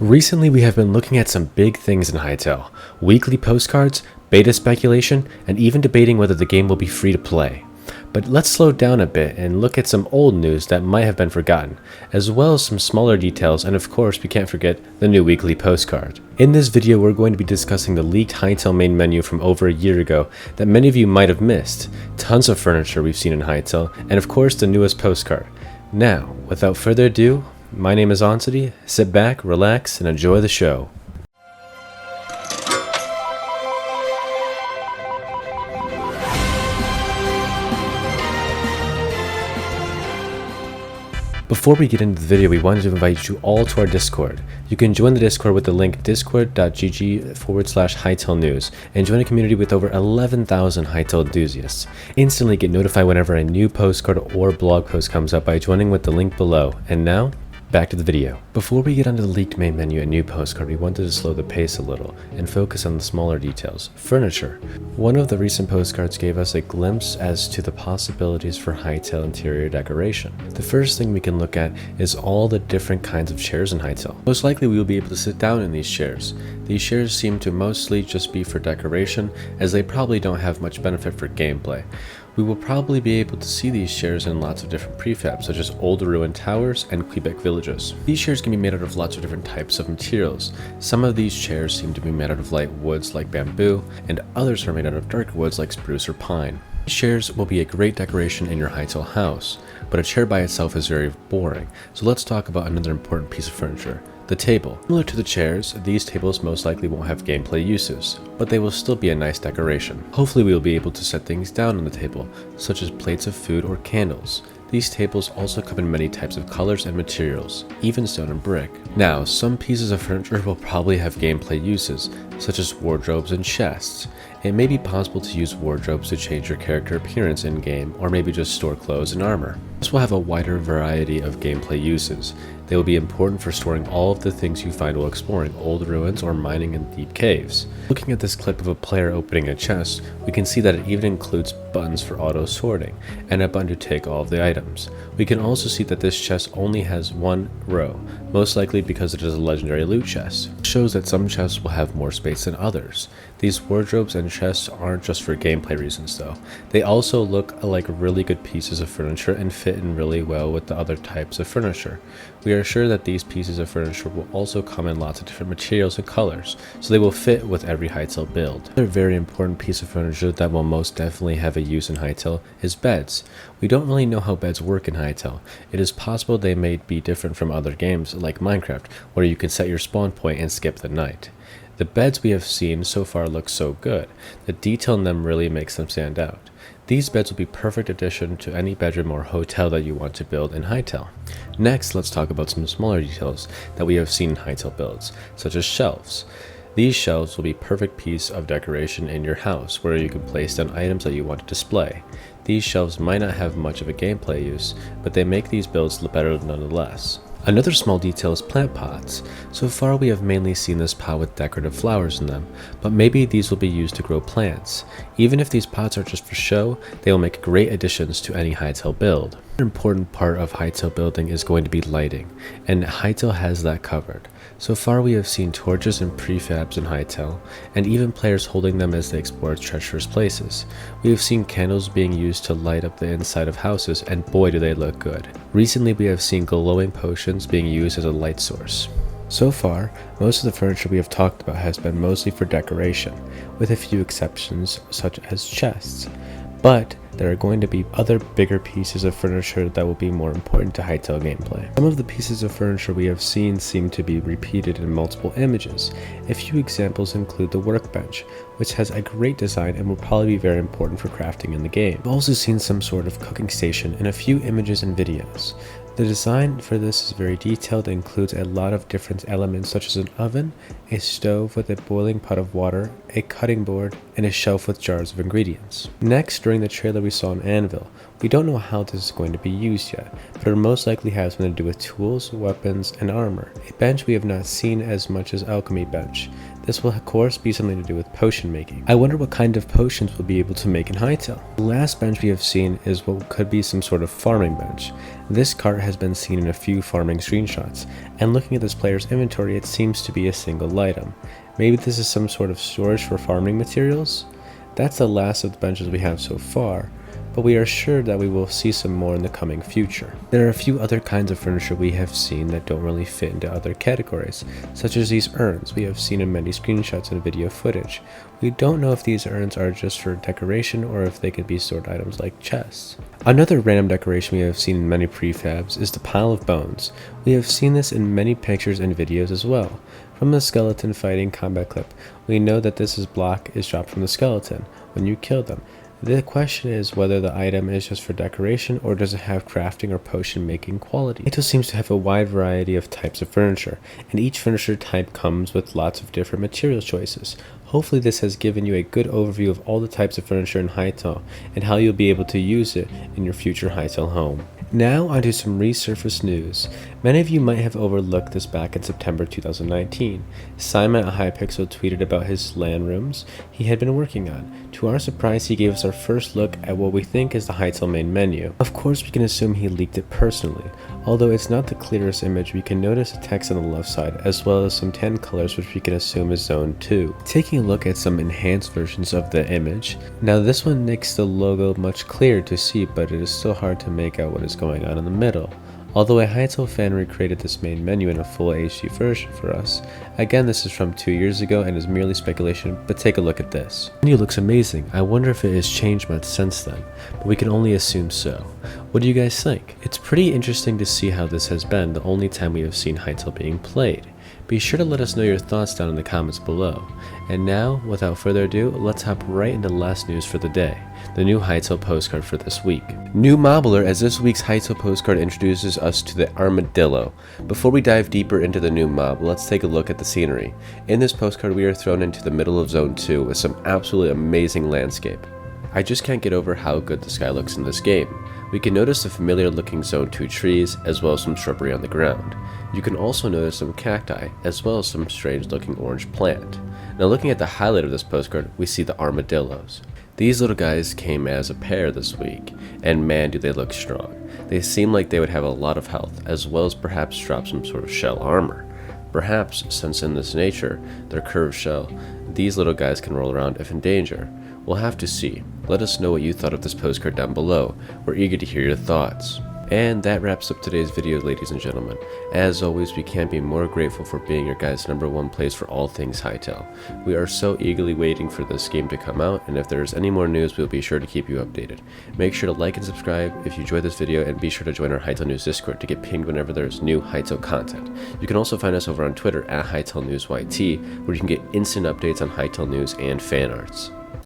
Recently, we have been looking at some big things in Hytale: weekly postcards, beta speculation, and even debating whether the game will be free to play. But let's slow down a bit and look at some old news that might have been forgotten, as well as some smaller details, and of course we can't forget the new weekly postcard. In this video, we're going to be discussing the leaked Hytale main menu from over a year ago that many of you might have missed, tons of furniture we've seen in Hytale, and of course the newest postcard. Now, without further ado, my name is Aunsity. Sit back, relax, and enjoy the show. Before we get into the video, we wanted to invite you all to our Discord. You can join the Discord with the link discord.gg/Hytale News and join a community with over 11,000 Hytale enthusiasts. Instantly get notified whenever a new postcard or blog post comes up by joining with the link below. And now, back to the video. Before we get onto the leaked main menu and new postcard, we wanted to slow the pace a little and focus on the smaller details. Furniture. One of the recent postcards gave us a glimpse as to the possibilities for Hytale interior decoration. The first thing we can look at is all the different kinds of chairs in Hytale. Most likely we will be able to sit down in these chairs. These chairs seem to mostly just be for decoration, as they probably don't have much benefit for gameplay. We will probably be able to see these chairs in lots of different prefabs, such as old ruined towers and Quebec villages. These chairs can be made out of lots of different types of materials. Some of these chairs seem to be made out of light woods like bamboo, and others are made out of dark woods like spruce or pine. These chairs will be a great decoration in your Hytale house, but a chair by itself is very boring, so let's talk about another important piece of furniture: the table. Similar to the chairs, these tables most likely won't have gameplay uses, but they will still be a nice decoration. Hopefully we will be able to set things down on the table, such as plates of food or candles. These tables also come in many types of colors and materials, even stone and brick. Now, some pieces of furniture will probably have gameplay uses, such as wardrobes and chests. It may be possible to use wardrobes to change your character appearance in-game, or maybe just store clothes and armor. This will have a wider variety of gameplay uses. They will be important for storing all of the things you find while exploring old ruins or mining in deep caves. Looking at this clip of a player opening a chest, we can see that it even includes buttons for auto sorting, and a button to take all of the items. We can also see that this chest only has one row, most likely because it is a legendary loot chest. It shows that some chests will have more space than others. These wardrobes and chests aren't just for gameplay reasons though. They also look like really good pieces of furniture and fit in really well with the other types of furniture. We are sure that these pieces of furniture will also come in lots of different materials and colors, so they will fit with every Hytale build. Another very important piece of furniture that will most definitely have a use in Hytale is beds. We don't really know how beds work in Hytale. It is possible they may be different from other games like Minecraft, where you can set your spawn point and skip the night. The beds we have seen so far look so good. The detail in them really makes them stand out. These beds will be perfect addition to any bedroom or hotel that you want to build in Hytale. Next, let's talk about some smaller details that we have seen in Hytale builds, such as shelves. These shelves will be a perfect piece of decoration in your house, where you can place down items that you want to display. These shelves might not have much of a gameplay use, but they make these builds look better nonetheless. Another small detail is plant pots. So far we have mainly seen this pot with decorative flowers in them, but maybe these will be used to grow plants. Even if these pots are just for show, they will make great additions to any Hytale build. Another important part of Hytale building is going to be lighting, and Hytale has that covered. So far we have seen torches and prefabs in Hytale, and even players holding them as they explore treacherous places. We have seen candles being used to light up the inside of houses, and boy do they look good. Recently we have seen glowing potions being used as a light source. So far, most of the furniture we have talked about has been mostly for decoration, with a few exceptions such as chests. But there are going to be other bigger pieces of furniture that will be more important to Hytale gameplay. Some of the pieces of furniture we have seen seem to be repeated in multiple images. A few examples include the workbench, which has a great design and will probably be very important for crafting in the game. We've also seen some sort of cooking station in a few images and videos. The design for this is very detailed and includes a lot of different elements such as an oven, a stove with a boiling pot of water, a cutting board, and a shelf with jars of ingredients. Next, during the trailer we saw an anvil. We don't know how this is going to be used yet, but it most likely has something to do with tools, weapons, and armor. A bench we have not seen as much as alchemy bench. This will of course be something to do with potion making. I wonder what kind of potions we'll be able to make in Hytale. The last bench we have seen is what could be some sort of farming bench. This cart has been seen in a few farming screenshots, and looking at this player's inventory it seems to be a single item. Maybe this is some sort of storage for farming materials? That's the last of the benches we have so far, but we are sure that we will see some more in the coming future. There are a few other kinds of furniture we have seen that don't really fit into other categories, such as these urns we have seen in many screenshots and video footage. We don't know if these urns are just for decoration or if they could be stored items like chests. Another random decoration we have seen in many prefabs is the pile of bones. We have seen this in many pictures and videos as well. From the skeleton fighting combat clip, we know that this block is dropped from the skeleton when you kill them. The question is whether the item is just for decoration or does it have crafting or potion making quality. Hytale seems to have a wide variety of types of furniture, and each furniture type comes with lots of different material choices. Hopefully this has given you a good overview of all the types of furniture in Hytale and how you'll be able to use it in your future Hytale home. Now onto some resurfaced news. Many of you might have overlooked this back in September 2019. Slamma at Hypixel tweeted about his LAN rooms he had been working on. To our surprise, he gave us our first look at what we think is the Hytale main menu. Of course, we can assume he leaked it personally. Although it's not the clearest image, we can notice the text on the left side as well as some tan colors which we can assume is Zone 2. Taking a look at some enhanced versions of the image. Now this one makes the logo much clearer to see, but it is still hard to make out what is going on in the middle. Although a Hytale fan recreated this main menu in a full HD version for us. Again, this is from 2 years ago and is merely speculation, but take a look at this. The menu looks amazing. I wonder if it has changed much since then, but we can only assume so. What do you guys think? It's pretty interesting to see how this has been the only time we have seen Hytale being played. Be sure to let us know your thoughts down in the comments below. And now, without further ado, let's hop right into the last news for the day, the new Hytale postcard for this week. New mobbler, as this week's Hytale postcard introduces us to the armadillo. Before we dive deeper into the new mob, let's take a look at the scenery. In this postcard we are thrown into the middle of Zone 2 with some absolutely amazing landscape. I just can't get over how good the sky looks in this game. We can notice the familiar looking Zone 2 trees as well as some shrubbery on the ground. You can also notice some cacti as well as some strange looking orange plant. Now looking at the highlight of this postcard, we see the armadillos. These little guys came as a pair this week, and man do they look strong. They seem like they would have a lot of health as well as perhaps drop some sort of shell armor. Perhaps, since in this nature, their curved shell, these little guys can roll around if in danger. We'll have to see. Let us know what you thought of this postcard down below. We're eager to hear your thoughts. And that wraps up today's video, ladies and gentlemen. As always, we can't be more grateful for being your guys' #1 place for all things Hytale. We are so eagerly waiting for this game to come out, and if there's any more news, we'll be sure to keep you updated. Make sure to like and subscribe if you enjoyed this video, and be sure to join our Hytale News Discord to get pinged whenever there's new Hytale content. You can also find us over on Twitter at HytaleNewsYT, where you can get instant updates on Hytale news and fan arts.